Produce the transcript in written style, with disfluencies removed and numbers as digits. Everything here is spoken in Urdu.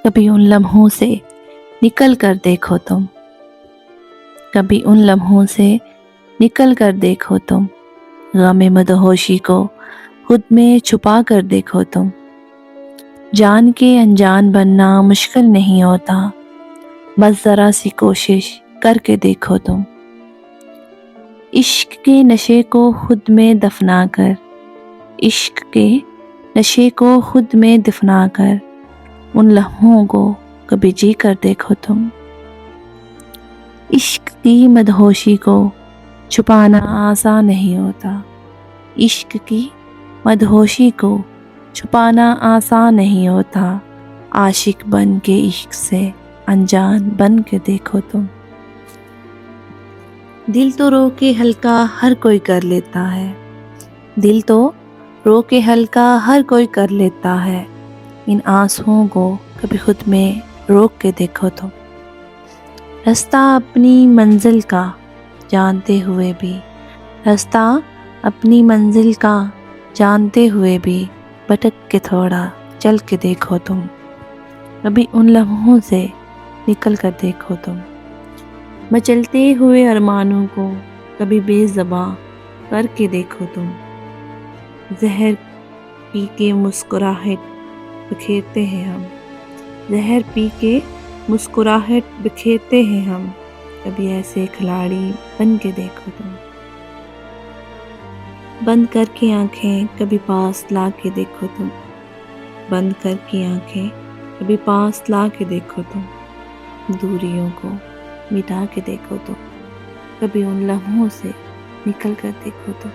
کبھی ان لمحوں سے نکل کر دیکھو تم، کبھی ان لمحوں سے نکل کر دیکھو تم، غم مدہوشی کو خود میں چھپا کر دیکھو تم۔ جان کے انجان بننا مشکل نہیں ہوتا، بس ذرا سی کوشش کر کے دیکھو تم۔ عشق کے نشے کو خود میں دفنا کر، عشق کے نشے کو خود میں دفنا کر، ان لمحوں کو کبھی جی کر دیکھو تم۔ عشق کی مدہوشی کو چھپانا آسان نہیں ہوتا، عشق کی مدہوشی کو چھپانا آسان نہیں ہوتا، عاشق بن کے عشق سے انجان بن کے دیکھو تم۔ دل تو رو کے ہلکا ہر کوئی کر لیتا ہے، دل تو رو کے ہلکا ہر کوئی کر لیتا ہے، ان آنسوؤں کو کبھی خود میں روک کے دیکھو تم۔ رستہ اپنی منزل کا جانتے ہوئے بھی، رستہ اپنی منزل کا جانتے ہوئے بھی، بھٹک کے تھوڑا چل کے دیکھو تم۔ کبھی ان لمحوں سے نکل کر دیکھو تم۔ مچلتے ہوئے ارمانوں کو کبھی بے زباں کر کے دیکھو تم۔ زہر پی کے مسکراہٹ بکھیرتے ہیں ہم، زہر پی کے مسکراہٹ بکھیرتے ہیں ہم، کبھی ایسے کھلاڑی بن کے دیکھو تم۔ بند کر کے آنکھیں کبھی پاس لا کے دیکھو تم، بند کر کے آنکھیں کبھی پاس لا کے دیکھو تم، دوریوں کو مٹا کے دیکھو تم، کبھی ان لمحوں سے نکل کر دیکھو تم۔